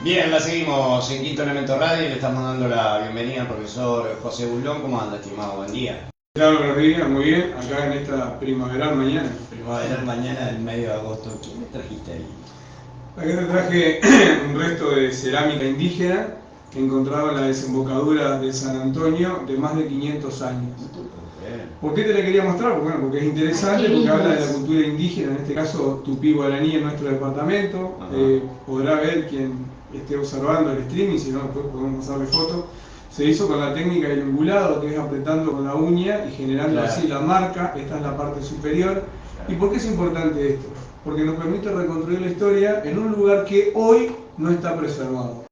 Bien, la seguimos en Quinto Elemento Radio y le estamos dando la bienvenida al profesor José Bulón. ¿Cómo anda, estimado? Buen día. Claro, Rodríguez, muy bien, acá en esta primaveral mañana. Primaveral mañana del medio de agosto. ¿Qué me trajiste ahí? Acá te traje un resto de cerámica indígena encontrado en la desembocadura de San Antonio de más de 500 años. ¿Por qué te la quería mostrar? Porque es interesante, porque habla de la cultura indígena, en este caso tupí-guaraní en nuestro departamento. Podrá ver quien esté observando el streaming, si no después podemos pasarle fotos. Se hizo con la técnica del ungulado, que es apretando con la uña y generando así la marca. Esta es la parte superior. ¿Y por qué es importante esto? Porque nos permite reconstruir la historia en un lugar que hoy no está preservado.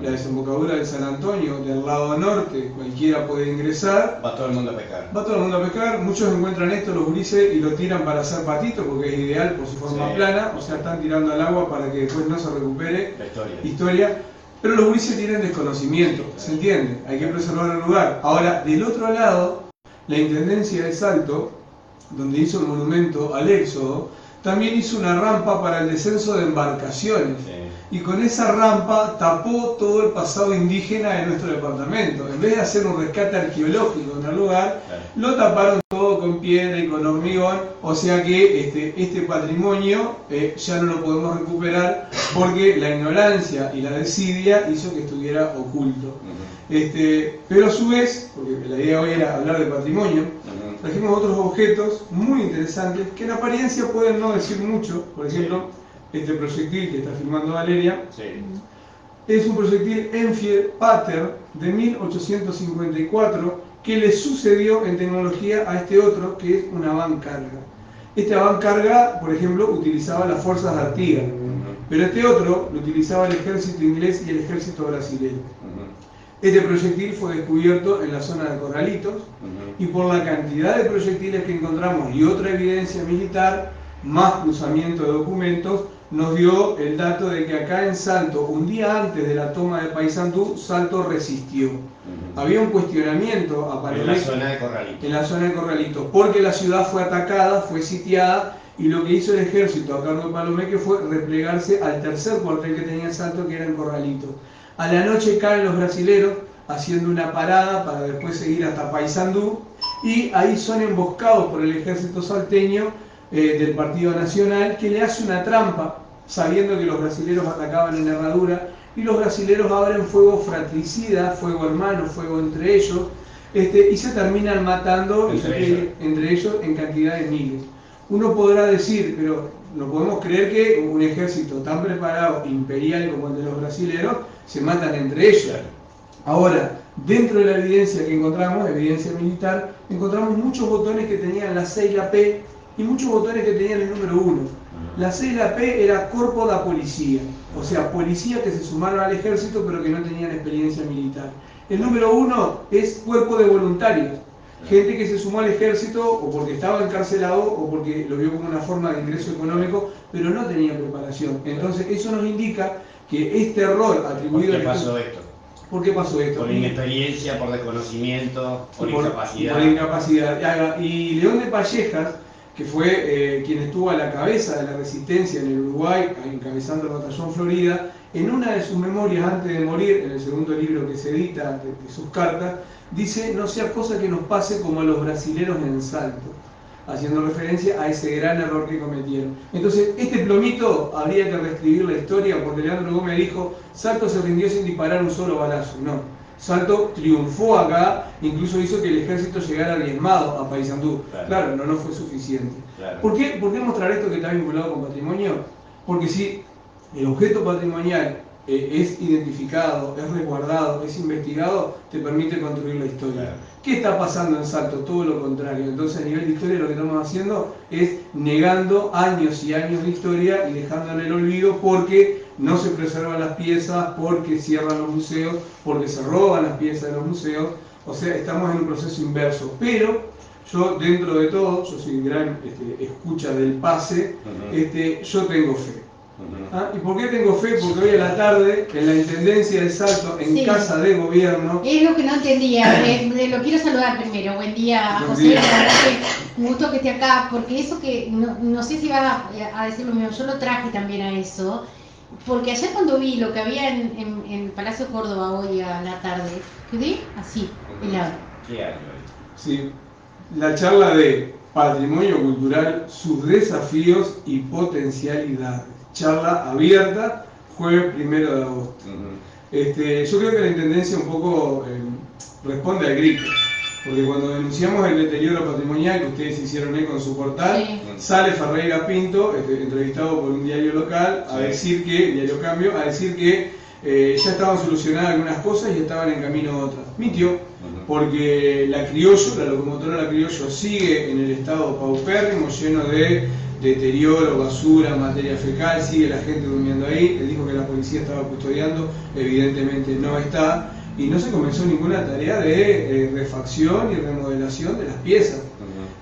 La desembocadura de San Antonio, del lado norte, cualquiera puede ingresar. Va todo el mundo a pescar. Va todo el mundo a pescar. Muchos encuentran esto, los gurises, y lo tiran para hacer patitos, porque es ideal por su forma plana. O sea, están tirando al agua para que después no se recupere la historia. Pero los gurises tienen desconocimiento, ¿se entiende? Hay que preservar el lugar. Ahora, del otro lado, la Intendencia de Salto, donde hizo el monumento al Éxodo, también hizo una rampa para el descenso de embarcaciones. Y con esa rampa tapó todo el pasado indígena de nuestro departamento. En vez de hacer un rescate arqueológico en el lugar, lo taparon todo con piedra y con hormigón. O sea que este patrimonio ya no lo podemos recuperar porque la ignorancia y la desidia hizo que estuviera oculto. Pero a su vez, porque la idea hoy era hablar de patrimonio, trajimos otros objetos muy interesantes que en apariencia pueden no decir mucho. Por ejemplo, este proyectil que está filmando Valeria es un proyectil Enfield Pater de 1854 que le sucedió en tecnología a este otro, que es una Avancarga. Este Avancarga, por ejemplo, utilizaba las fuerzas de Artigas, pero este otro lo utilizaba el ejército inglés y el ejército brasileño. Este proyectil fue descubierto en la zona de Corralitos y por la cantidad de proyectiles que encontramos y otra evidencia militar, más cruzamiento de documentos, nos dio el dato de que acá en Salto, un día antes de la toma de Paysandú, Salto resistió. Había un cuestionamiento a Palomeque, en la zona de Corralitos, porque la ciudad fue atacada, fue sitiada, y lo que hizo el ejército a cargo de Palomeque fue replegarse al tercer cuartel que tenía Salto, que era en Corralitos. A la noche caen los brasileros haciendo una parada para después seguir hasta Paysandú, y ahí son emboscados por el ejército salteño del Partido Nacional, que le hace una trampa sabiendo que los brasileros atacaban en herradura, y los brasileros abren fuego fratricida, fuego hermano, fuego entre ellos, y se terminan matando entre ellos en cantidad de miles. Uno podrá decir, pero no podemos creer que un ejército tan preparado, imperial como el de los brasileros, se matan entre ellos. Ahora, dentro de la evidencia que encontramos, evidencia militar, encontramos muchos botones que tenían la C y la P y muchos botones que tenían el número 1. La C y la P era Corpo da Policía, o sea, policía que se sumaron al ejército pero que no tenían experiencia militar. El número 1 es Cuerpo de Voluntarios, gente que se sumó al ejército o porque estaba encarcelado o porque lo vio como una forma de ingreso económico, pero no tenía preparación. Entonces eso nos indica que este error atribuido al ejército... ¿Por qué pasó esto? Por inexperiencia, por desconocimiento, por incapacidad. Por incapacidad. Y León de Pallejas, que fue quien estuvo a la cabeza de la resistencia en el Uruguay, encabezando el batallón Florida, en una de sus memorias antes de morir, en el segundo libro que se edita de sus cartas, dice: no sea cosa que nos pase como a los brasileros en Salto, haciendo referencia a ese gran error que cometieron. Entonces, este plomito habría que reescribir la historia, porque Leandro Gómez dijo: Salto se rindió sin disparar un solo balazo. No, Salto triunfó acá, incluso hizo que el ejército llegara diezmado a Paysandú. Claro, no fue suficiente. ¿Por qué mostrar esto que está vinculado con patrimonio? Porque si el objeto patrimonial es identificado, es resguardado, es investigado, te permite construir la historia. ¿Qué está pasando en Salto? Todo lo contrario. Entonces, a nivel de historia, lo que estamos haciendo es negando años y años de historia y dejando en el olvido porque no se preservan las piezas, porque cierran los museos, porque se roban las piezas de los museos. O sea, estamos en un proceso inverso. Pero yo, dentro de todo, yo soy gran escucha del pase, yo tengo fe. ¿Y por qué tengo fe? Porque hoy a la tarde, en la Intendencia de Salto, en Casa de Gobierno... Es lo que no entendía, lo quiero saludar primero. Buen día, José, la verdad que un gusto que esté acá, porque eso que, no sé si vas a decir lo mismo, yo lo traje también a eso, Porque ayer cuando vi lo que había en Palacio Córdoba hoy a la tarde, quedé así, helado. ¿Qué hay hoy? Sí, la charla de Patrimonio Cultural, sus desafíos y potencialidades. Charla abierta, jueves 1 de agosto. Yo creo que la Intendencia un poco responde al grito, porque cuando denunciamos el deterioro patrimonial que ustedes hicieron ahí con su portal, Sí. sale Ferreira Pinto, entrevistado por un diario local, a decir que, Diario Cambio, a decir que ya estaban solucionadas algunas cosas y estaban en camino a otras. Mintió, porque la locomotora La Criollo sigue en el estado paupérrimo, lleno de deterioro, basura, materia fecal, sigue la gente durmiendo ahí. Él dijo que la policía estaba custodiando, evidentemente no está, y no se comenzó ninguna tarea de refacción y remodelación de las piezas.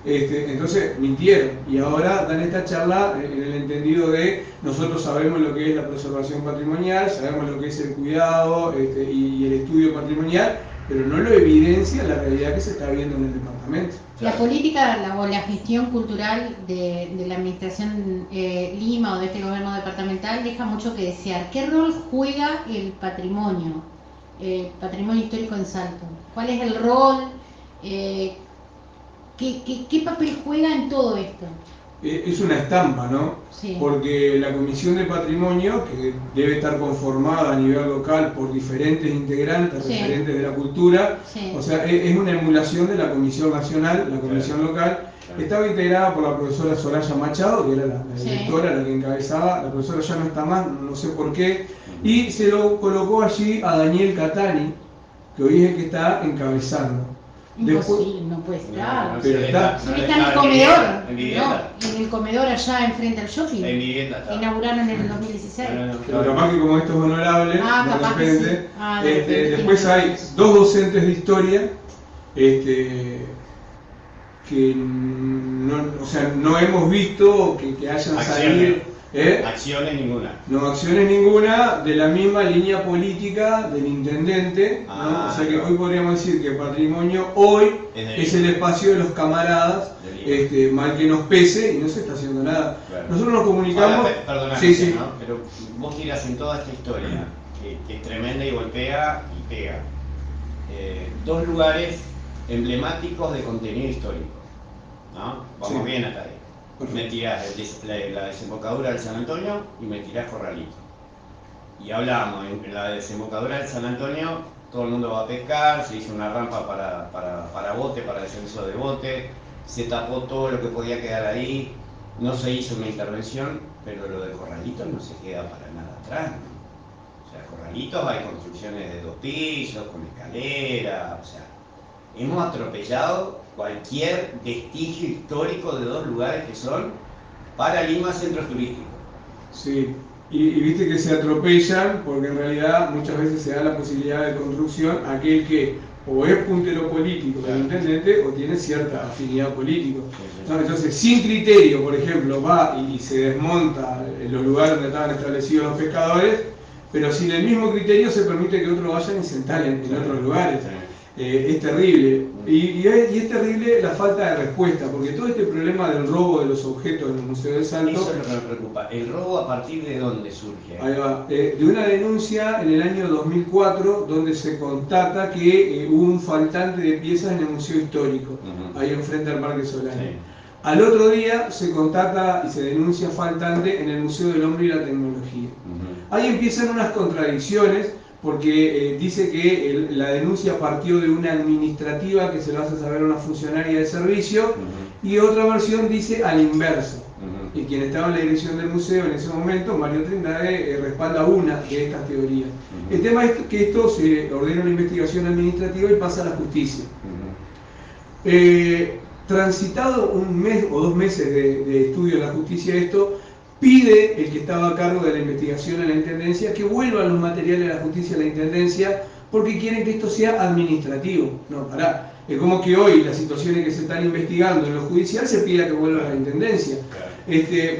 Entonces mintieron, y ahora dan esta charla en el entendido de nosotros sabemos lo que es la preservación patrimonial, sabemos lo que es el cuidado y el estudio patrimonial, pero no lo evidencia la realidad que se está viendo en el departamento. La política o la gestión cultural de la administración Lima o de este gobierno departamental deja mucho que desear. ¿Qué rol juega el patrimonio histórico en Salto? ¿Cuál es el rol? ¿Qué papel juega en todo esto? Es una estampa, ¿no? Sí. Porque la Comisión de Patrimonio, que debe estar conformada a nivel local por diferentes integrantes, Sí. referentes de la cultura, Sí. o sea, es una emulación de la Comisión Nacional, la Comisión Local. Estaba integrada por la profesora Soraya Machado, que era la Sí. directora, la que encabezaba. La profesora ya no está más, no sé por qué, y se lo colocó allí a Daniel Catani, que hoy es el que está encabezando. Imposible, no puede estar. Pero está. Él está en el comedor, En vivienda. ¿no? En el comedor allá enfrente al shopping. En vivienda está. Inauguraron en el 2016. Pero capaz que como esto es honorable, de Capaz que repente, sí. De repente después tiene hay razón. 2 docentes de historia que no hemos visto que hayan salido. Acciones ninguna. No acciones ninguna de la misma línea política del intendente, ¿no? O sea que claro. hoy podríamos decir que patrimonio hoy es el espacio de los camaradas, mal que nos pese, y no se está haciendo nada. Claro. Nosotros nos comunicamos. Ahora, perdóname, Sí. ¿no? Pero vos tirás en toda esta historia, que es tremenda y golpea y pega, 2 lugares emblemáticos de contenido histórico, ¿no? Vamos Sí. bien hasta ahí. Perfecto. Me tirás la desembocadura del San Antonio y me tirás Corralito. Y hablamos, en la desembocadura del San Antonio todo el mundo va a pescar, se hizo una rampa para bote, para descenso de bote, se tapó todo lo que podía quedar ahí, no se hizo una intervención, pero lo de Corralitos no se queda para nada atrás, ¿no? O sea, Corralitos hay construcciones de 2 pisos, con escalera, o sea, hemos atropellado cualquier vestigio histórico de 2 lugares que son para Lima centros turísticos. Sí, y viste que se atropellan porque en realidad muchas veces se da la posibilidad de construcción a aquel que o es puntero político del intendente o tiene cierta afinidad política. ¿No? Entonces, sin criterio, por ejemplo, va y se desmonta en los lugares donde estaban establecidos los pescadores, pero sin el mismo criterio se permite que otros vayan y se instalen en otros lugares. Es terrible. Y es terrible la falta de respuesta, porque todo este problema del robo de los objetos en el Museo del Salto. Eso es lo que me preocupa. ¿El robo a partir de dónde surge? Ahí va, de una denuncia en el año 2004, donde se constata que hubo un faltante de piezas en el Museo Histórico, ahí enfrente al Parque Solano. Sí. Al otro día se constata y se denuncia faltante en el Museo del Hombre y la Tecnología. Ahí empiezan unas contradicciones, porque dice que la denuncia partió de una administrativa que se lo hace saber a una funcionaria de servicio, y otra versión dice al inverso. Y quien estaba en la dirección del museo en ese momento, Mario Trindade, respalda una de estas teorías. El tema es que esto se ordena una investigación administrativa y pasa a la justicia. Transitado 1 mes o 2 meses de estudio en la justicia, esto pide el que estaba a cargo de la investigación en la Intendencia que vuelvan los materiales de la justicia a la Intendencia, porque quieren que esto sea administrativo. No, pará. Es como que hoy las situaciones que se están investigando en lo judicial se pida que vuelvan a la Intendencia.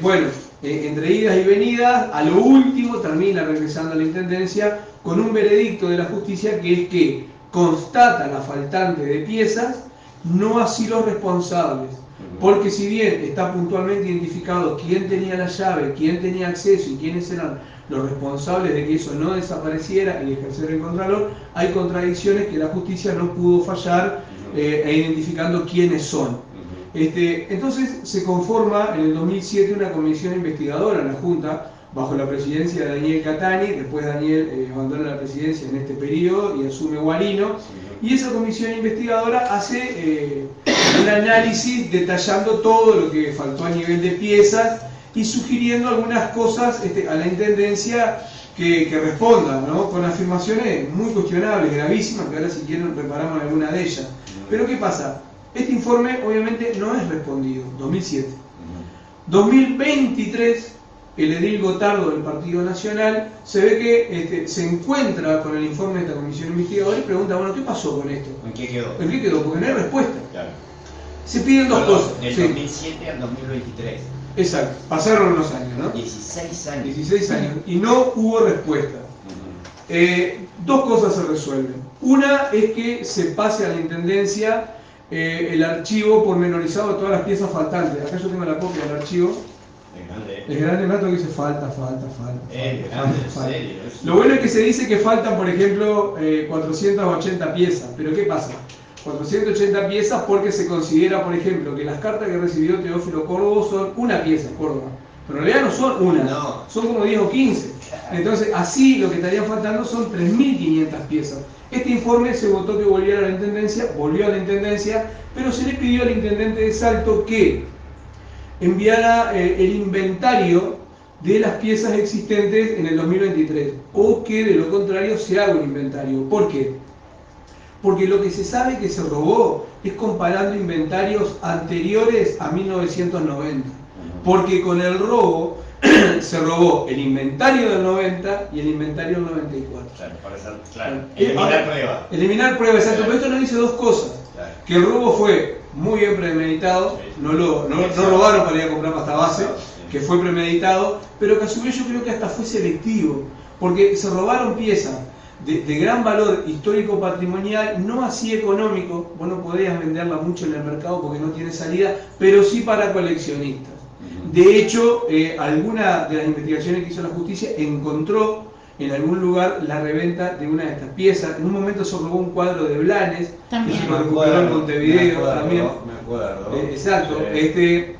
Bueno, entre idas y venidas, a lo último termina regresando a la Intendencia con un veredicto de la justicia que es que constata la faltante de piezas, no así los responsables. Porque si bien está puntualmente identificado quién tenía la llave, quién tenía acceso y quiénes eran los responsables de que eso no desapareciera y ejercer el contralor, hay contradicciones que la justicia no pudo fallar identificando quiénes son. Entonces se conforma en el 2007 una comisión investigadora en la Junta, bajo la presidencia de Daniel Catani. Después Daniel abandona la presidencia en este periodo y asume Guarino, y esa comisión investigadora hace un análisis detallando todo lo que faltó a nivel de piezas y sugiriendo algunas cosas a la Intendencia que respondan, ¿no? Con afirmaciones muy cuestionables, gravísimas, que ahora si quieren reparamos alguna de ellas. Pero ¿qué pasa? Este informe obviamente no es respondido, 2007. 2023, el edil Gotardo del Partido Nacional se ve que se encuentra con el informe de esta comisión investigadora y pregunta, bueno, ¿qué pasó con esto? ¿En qué quedó? ¿En qué quedó? Porque no hay respuesta. Claro. Se piden dos cosas. Del 2007 al 2023. Exacto, pasaron unos años, ¿no? 16 años. 16 años, y no hubo respuesta. Dos cosas se resuelven. Una es que se pase a la Intendencia el archivo pormenorizado de todas las piezas faltantes. Acá yo tengo la copia del archivo. Es grande el dato que dice falta. Lo bueno es que se dice que faltan, por ejemplo, 480 piezas. Pero ¿qué pasa? 480 piezas porque se considera, por ejemplo, que las cartas que recibió Teófilo Córdoba son una pieza, Córdoba. Pero en realidad no son una, no. Son como 10 o 15. Entonces, así lo que estarían faltando son 3.500 piezas. Este informe se votó que volviera a la Intendencia, volvió a la Intendencia, pero se le pidió al Intendente de Salto que enviara el inventario de las piezas existentes en el 2023, o que de lo contrario se haga un inventario. ¿Por qué? Porque lo que se sabe que se robó es comparando inventarios anteriores a 1990. Porque con el robo se robó el inventario del 90 y el inventario del 94. Claro, para ser claro. Eliminar prueba. Eliminar prueba, exacto. Pero esto nos dice dos cosas. Claro. Que el robo fue muy bien premeditado, no robaron para ir a comprar pasta base, que fue premeditado, pero que a su vez yo creo que hasta fue selectivo, porque se robaron piezas de gran valor histórico patrimonial, no así económico. Vos no podías venderla mucho en el mercado porque no tiene salida, pero sí para coleccionistas. De hecho, alguna de las investigaciones que hizo la justicia encontró en algún lugar la reventa de una de estas piezas. En un momento se robó un cuadro de Blanes, también. Que se lo recuperó en Montevideo también. Me acuerdo. Exacto.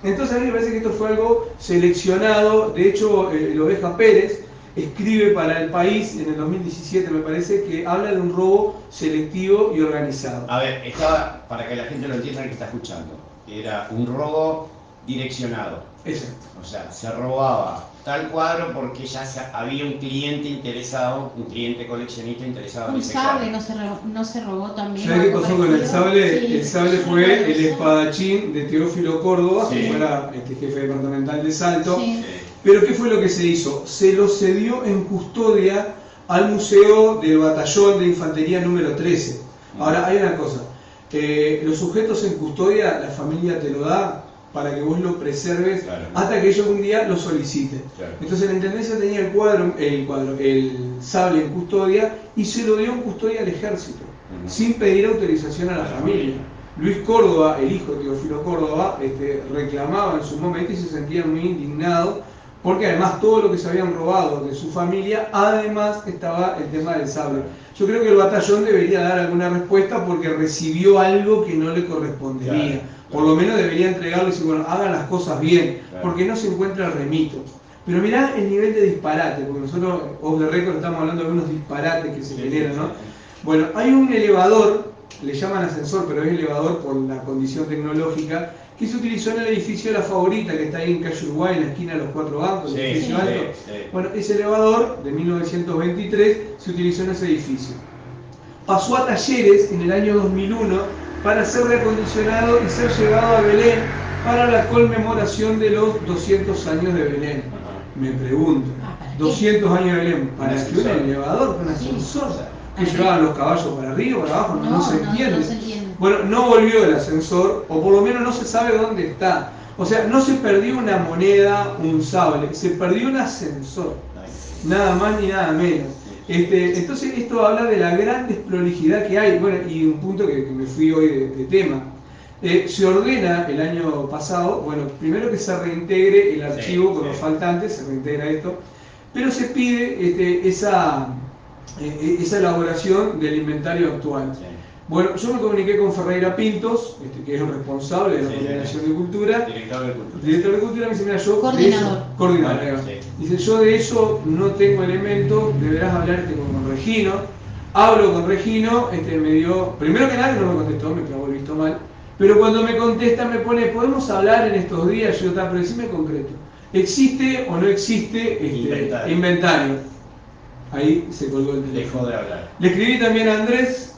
Entonces a mí me parece que esto fue algo seleccionado. De hecho, el Oveja Pérez escribe para El País en el 2017, me parece, que habla de un robo selectivo y organizado. A ver, estaba, para que la gente lo entienda que está escuchando, era un robo direccionado. Exacto. O sea, se robaba tal cuadro porque ya había un cliente interesado, un cliente coleccionista interesado en ese sable cuadro. no se robó también. ¿Sabes qué pasó con el sable? Sí. El sable fue el espadachín de Teófilo Córdoba, Sí. que fuera jefe departamental de Salto. Sí. Pero ¿qué fue lo que se hizo? Se lo cedió en custodia al Museo del Batallón de Infantería número 13. Ahora, hay una cosa. Los sujetos en custodia, la familia te lo da para que vos lo preserves, claro, hasta que ellos un día lo soliciten. Claro. Entonces la Intendencia tenía el sable en custodia y se lo dio en custodia al Ejército, sin pedir autorización a la familia. Luis Córdoba, el hijo de Teófilo Córdoba, reclamaba en su momento y se sentía muy indignado, porque además todo lo que se habían robado de su familia, además estaba el tema del sable. Yo creo que el batallón debería dar alguna respuesta porque recibió algo que no le correspondería. Claro. Por lo menos debería entregarle y decir, bueno, hagan las cosas bien, porque no se encuentra el remito. Pero mirá el nivel de disparate, porque nosotros, off the record, estamos hablando de unos disparates que se generan, ¿no? Bueno, hay un elevador, le llaman ascensor, pero es elevador por la condición tecnológica, que se utilizó en el edificio de La Favorita, que está ahí en calle Uruguay, en la esquina de los 4 bancos, el edificio alto. Bueno, ese elevador de 1923 se utilizó en ese edificio. Pasó a talleres en el año 2001 para ser reacondicionado y ser llevado a Belén para la conmemoración de los 200 años de Belén. Me pregunto, 200 años de Belén, ¿para qué un elevador con ascensor? ¿Que llevaban los caballos para arriba o para abajo? No se entiende. Bueno, no volvió el ascensor, o por lo menos no se sabe dónde está. O sea, no se perdió una moneda, un sable, se perdió un ascensor. Nada más ni nada menos. Entonces esto habla de la gran desprolijidad que hay. Bueno, y un punto que me fui hoy de tema. Se ordena el año pasado, bueno, primero que se reintegre el archivo con los faltantes, se reintegra esto, pero se pide esa elaboración del inventario actual. Sí. Bueno, yo me comuniqué con Ferreira Pintos, que es el responsable de la Coordinación de Cultura. Director de Cultura. Director de Cultura me dice, mira, yo... Coordinador. Coordinador. Sí. Dice, yo de eso no tengo elemento, deberás hablar con Regino. Hablo con Regino, me dio... Primero que nada que no me contestó, me clavó el visto mal. Pero cuando me contesta me pone, ¿podemos hablar en estos días? Yo, pero decime concreto. ¿Existe o no existe inventario? Ahí se colgó el teléfono. Dejó de hablar. Le escribí también a Andrés,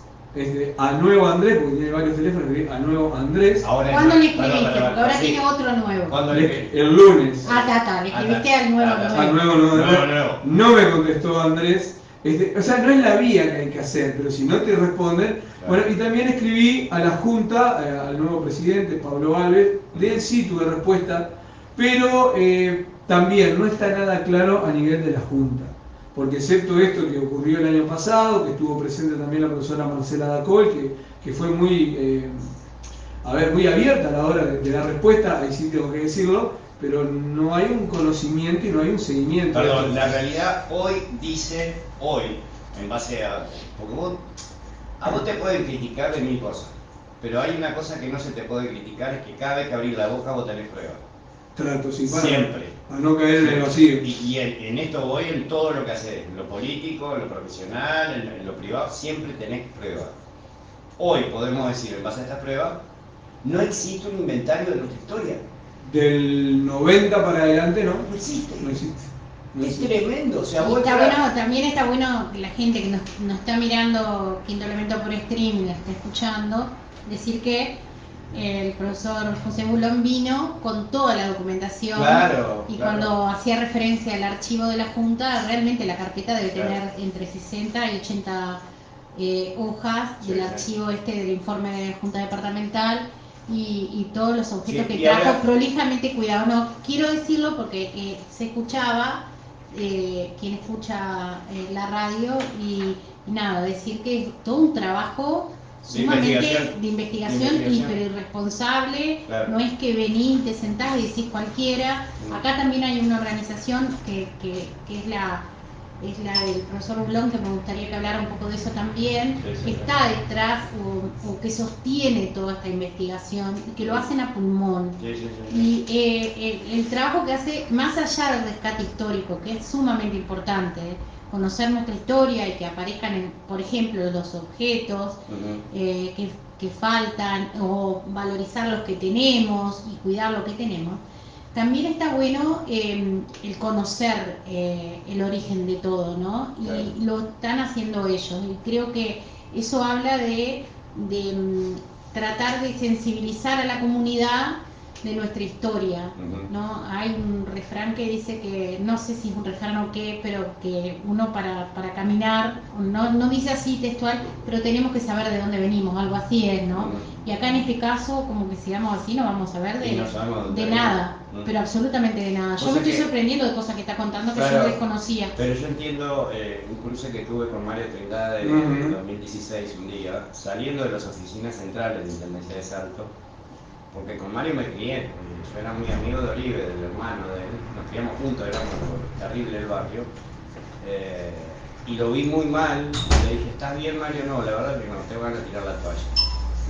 a nuevo Andrés, porque tiene varios teléfonos, le escribí a nuevo Andrés. ¿Cuándo le escribiste? Porque ahora tiene otro nuevo. El lunes. Le escribiste al nuevo. Al nuevo. No me contestó Andrés. O sea, no es la vía que hay que hacer, pero si no te responden. Claro. Bueno, y también escribí a la Junta, al nuevo presidente, Pablo Alves, de él sí tuve respuesta, pero también no está nada claro a nivel de la Junta. Porque excepto esto que ocurrió el año pasado, que estuvo presente también la profesora Marcela Dacol, que fue muy abierta a la hora de dar respuesta, ahí sí tengo que decirlo, pero no hay un conocimiento y no hay un seguimiento. Perdón, la realidad hoy dice, en base a... Porque a vos te pueden criticar de 1000 cosas, pero hay una cosa que no se te puede criticar, es que cada vez que abrís la boca vos tenés pruebas. Trato, sí, siempre. Para no caer en el vacío. Y en esto voy en todo lo que haces, en lo político, en lo profesional, en lo privado, siempre tenés pruebas. Hoy podemos decir, en base a estas pruebas, no existe un inventario de nuestra historia. Del 90 para adelante, ¿no? No existe. No existe. Es tremendo. O sea, también está bueno que la gente que nos está mirando Quinto Elemento por stream y la está escuchando, decir que el profesor José Bulón vino con toda la documentación. Claro. Cuando hacía referencia al archivo de la Junta, realmente la carpeta debe tener entre 60 y 80 hojas del archivo del informe de Junta Departamental. Y todos los objetos que trajo prolijamente cuidado. No quiero decirlo porque se escuchaba, quien escucha la radio, y nada, decir que es todo un trabajo sumamente de investigación pero irresponsable. Claro. No es que venís, te sentás y decís cualquiera. Acá también hay una organización que es la del profesor Bulón, que me gustaría que hablara un poco de eso también, que está detrás o que sostiene toda esta investigación y que lo hacen a pulmón. Y el trabajo que hace, más allá del rescate histórico, que es sumamente importante, conocer nuestra historia y que aparezcan, por ejemplo, los objetos que faltan, o valorizar los que tenemos y cuidar lo que tenemos. También está bueno el conocer el origen de todo, ¿no? Y lo están haciendo ellos. Y creo que eso habla de tratar de sensibilizar a la comunidad de nuestra historia, ¿no? Hay un refrán que dice que, no sé si es un refrán o qué, pero que uno para caminar, no dice así textual, pero tenemos que saber de dónde venimos, algo así es, ¿no? Y acá en este caso, como que sigamos así, no vamos a saber de nada, pero absolutamente de nada. Yo me estoy sorprendiendo de cosas que está contando que yo desconocía. Pero yo entiendo un cruce que tuve con Mario Trindade en 2016, un día, saliendo de las oficinas centrales de Intendencia de Salto, porque con Mario me crié, yo era muy amigo de Olive, del hermano de él, nos criamos juntos, éramos terrible el barrio, y lo vi muy mal, le dije, ¿estás bien, Mario? No, la verdad es que no, tengo ganas de tirar la toalla.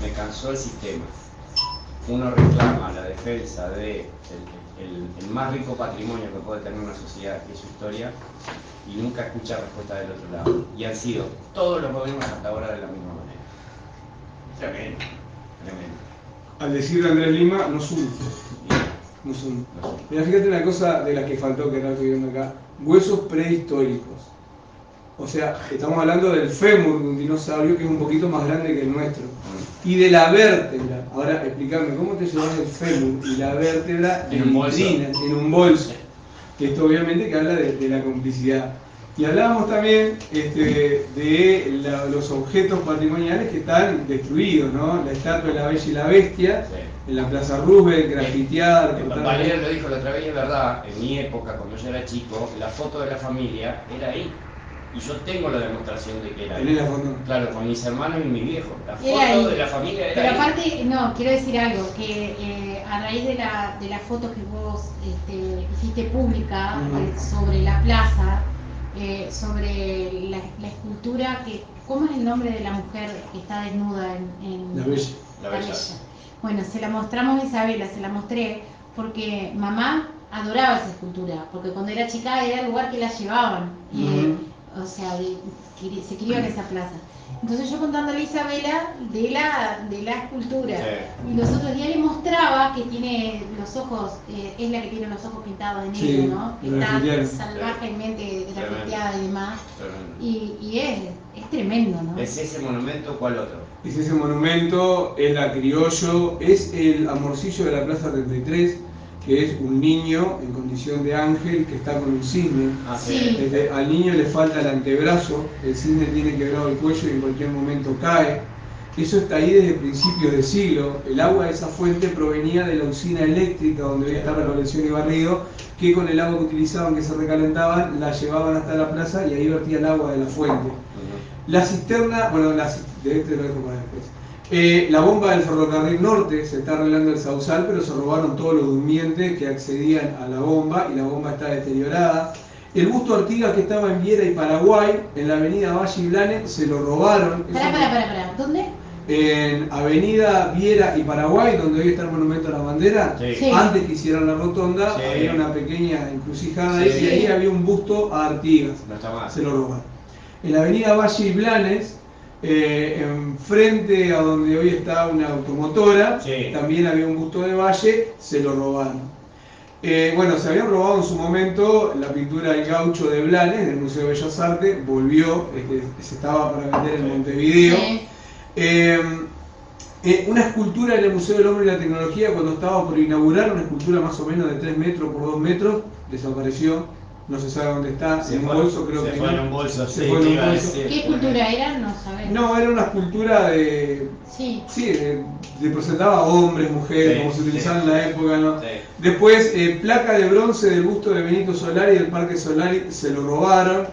Me cansó el sistema. Uno reclama la defensa de el más rico patrimonio que puede tener una sociedad, que es su historia, y nunca escucha respuesta del otro lado. Y han sido todos los gobiernos hasta ahora de la misma manera. Tremendo, tremendo. Al decir de Andrés Lima, no son. Mira, fíjate una cosa de la que faltó, que era estoy viendo acá: huesos prehistóricos. O sea, estamos hablando del fémur de un dinosaurio que es un poquito más grande que el nuestro. Y de la vértebra. Ahora, explícame, ¿cómo te llevas el fémur y la vértebra en un bolso? Esto obviamente que habla de la complicidad. Y hablábamos también de los objetos patrimoniales que están destruidos, ¿no? La estatua de la Bella y la Bestia, en la Plaza Roosevelt, grafiteada. Valeria lo dijo la otra vez, es verdad, en mi época, cuando yo era chico, la foto de la familia era ahí. Y yo tengo la demostración de que era ¿Tenés ahí. la foto? Claro, con mis hermanos y mi viejo. La Era ahí. foto de la familia era Pero ahí. aparte, no, quiero decir algo, que a raíz de la foto que vos hiciste pública sobre la plaza, sobre la escultura, ¿cómo es el nombre de la mujer que está desnuda en La Bella. La Bella. Bueno, se la mostramos a Isabela, se la mostré, porque mamá adoraba esa escultura, porque cuando era chica era el lugar que la llevaban, o sea, se crió en esa plaza. Entonces yo contándole a Isabela de la escultura, y los otros días le mostraba que tiene los ojos, es la que tiene los ojos pintados de negro, ¿no? Está salvajemente grafiteada y demás, y es tremendo, ¿no? ¿Es ese monumento o cuál otro? Es ese monumento, es la Criollo, es el amorcillo de la Plaza 33, que es un niño en condición de ángel que está con un cisne. Sí. Al niño le falta el antebrazo, el cisne tiene quebrado el cuello y en cualquier momento cae. Eso está ahí desde principios del siglo. El agua de esa fuente provenía de la usina eléctrica donde hoy está Recolección y Barrido, que con el agua que utilizaban, que se recalentaban, la llevaban hasta la plaza y ahí vertía el agua de la fuente. La cisterna, bueno, de este lo dejo para después. La bomba del ferrocarril norte, se está arreglando el sausal, pero se robaron todos los durmientes que accedían a la bomba y la bomba está deteriorada. El busto Artigas que estaba en Viera y Paraguay, en la avenida Valle y Blanes, se lo robaron. Pará, ¿dónde? En avenida Viera y Paraguay, donde hoy está el monumento a la bandera, antes que hicieran la rotonda, había una pequeña encrucijada ahí, y ahí había un busto a Artigas. No está mal. Se lo robaron. En la avenida Valle y Blanes, enfrente a donde hoy está una automotora, también había un busto de Valle, se lo robaron. Bueno, se habían robado en su momento la pintura del gaucho de Blanes, del Museo de Bellas Artes, volvió, se estaba para vender en Montevideo. Una escultura en el Museo del Hombre y la Tecnología, cuando estaba por inaugurar, una escultura más o menos de 3 metros por 2 metros, desapareció. No se sabe dónde está, en un bolso creo que no. Se fue en un bolso, ¿Qué escultura era? No sabemos. No, era una escultura representaba hombres, mujeres, como se utilizaba en la época, ¿no? Después, placa de bronce del busto de Benito Solari del Parque Solari, se lo robaron.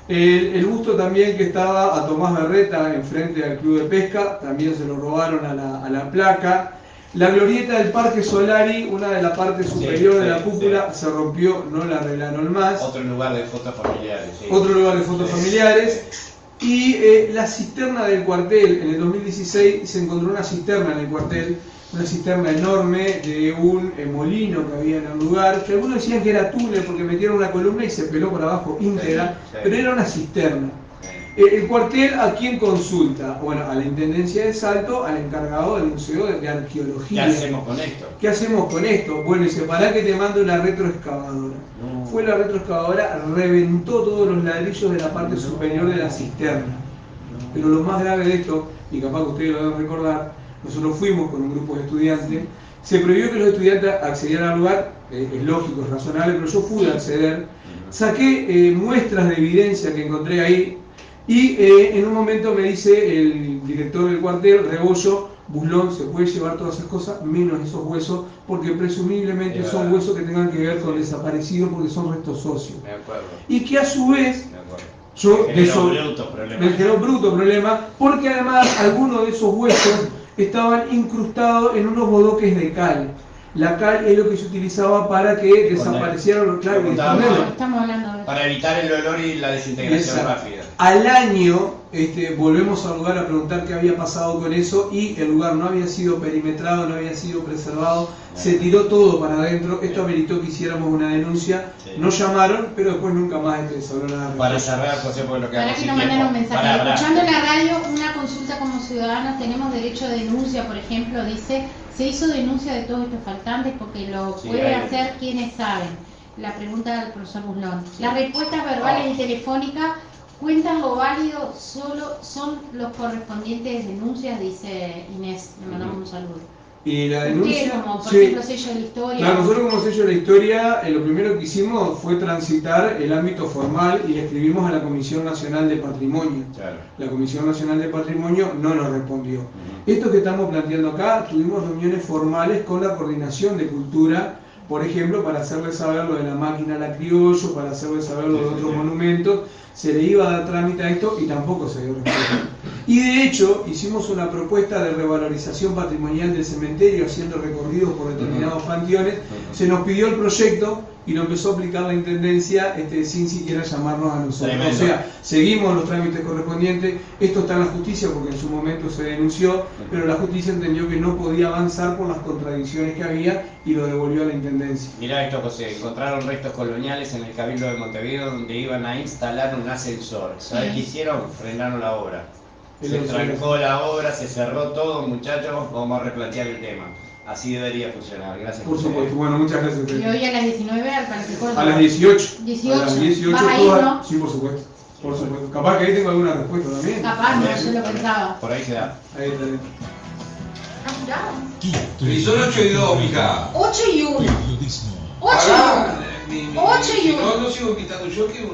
El busto también que estaba a Tomás Berreta, enfrente al Club de Pesca, también se lo robaron a la placa. La glorieta del Parque Solari, una de la parte superior de la cúpula, se rompió, no la arreglaron más. Otro lugar de fotos familiares. Otro lugar de fotos familiares. Y la cisterna del cuartel, en el 2016 se encontró una cisterna en el cuartel, una cisterna enorme de un molino que había en el lugar, que algunos decían que era túnel porque metieron una columna y se peló por abajo íntegra, pero era una cisterna. El cuartel, ¿a quién consulta? Bueno, a la Intendencia de Salto, al encargado del Museo de Arqueología. ¿Qué hacemos con esto? ¿Qué hacemos con esto? Bueno, dice, para que te mando una retroexcavadora. Fue la retroexcavadora, reventó todos los ladrillos de la parte superior de la cisterna. Pero lo más grave de esto, y capaz que ustedes lo deben recordar, nosotros fuimos con un grupo de estudiantes, se prohibió que los estudiantes accedieran al lugar, es lógico, es razonable, pero yo pude acceder, saqué muestras de evidencia que encontré ahí, y en un momento me dice el director del cuartel, Rebollo, Buslón, se puede llevar todas esas cosas, menos esos huesos, porque presumiblemente son huesos que tengan que ver con desaparecidos, porque son restos óseos. Me acuerdo. Y que a su vez, yo me generó bruto problema, porque además algunos de esos huesos estaban incrustados en unos bodoques de cal. La cal es lo que se utilizaba para que desaparecieran los clavos. Estamos hablando de... Para evitar el olor y la desintegración rápida. Al año volvemos al lugar a preguntar qué había pasado con eso y el lugar no había sido perimetrado, no había sido preservado, se tiró todo para adentro. Esto ameritó que hiciéramos una denuncia. Nos llamaron, pero después nunca más se habló nada. Para cerrar, José, porque lo que para que nos mandaron un mensaje. Escuchando en la radio una consulta como ciudadanos, tenemos derecho de denuncia, por ejemplo, dice, se hizo denuncia de todos estos faltantes porque lo puede hacer quienes saben. La pregunta del profesor Buslón. Las respuestas verbales y telefónicas cuentan lo válido, solo son los correspondientes denuncias, dice Inés. Le mandamos un saludo. Y la denuncia, como por ejemplo sello de la historia. Claro, nosotros como sello de la historia, lo primero que hicimos fue transitar el ámbito formal y le escribimos a la Comisión Nacional de Patrimonio. Claro. La Comisión Nacional de Patrimonio no nos respondió. Esto que estamos planteando acá, tuvimos reuniones formales con la Coordinación de Cultura por ejemplo, para hacerle saber lo de la máquina La Criollo, para hacerle saber lo de otros monumentos, se le iba a dar trámite a esto y tampoco se dio respuesta. Y de hecho, hicimos una propuesta de revalorización patrimonial del cementerio, haciendo recorridos por determinados panteones. Se nos pidió el proyecto y lo empezó a aplicar la Intendencia sin siquiera llamarnos a nosotros. Tremendo. O sea, seguimos los trámites correspondientes. Esto está en la justicia porque en su momento se denunció, pero la justicia entendió que no podía avanzar por las contradicciones que había y lo devolvió a la Intendencia. Mirá esto, José, encontraron restos coloniales en el Cabildo de Montevideo donde iban a instalar un ascensor. ¿Sabés qué hicieron? Frenaron la obra. Se trancó la obra, se cerró todo, muchachos, vamos a replantear el tema. Así debería funcionar. Gracias. Por supuesto. Bueno, muchas gracias. Y hoy a las 19 al Parque Córdoba. A las 18. 18. A las 18 ¿Vas a ir, todas. no? Sí, por supuesto. Por supuesto. Capaz que ahí tengo alguna respuesta también. Capaz, no, yo lo pensaba. Por ahí se da. Ahí está. ¿Apurado? Y son 8 y 2, mija. 8 y 1. Periodismo. 8 y 1. 8 y 1. No sigo quitando yo que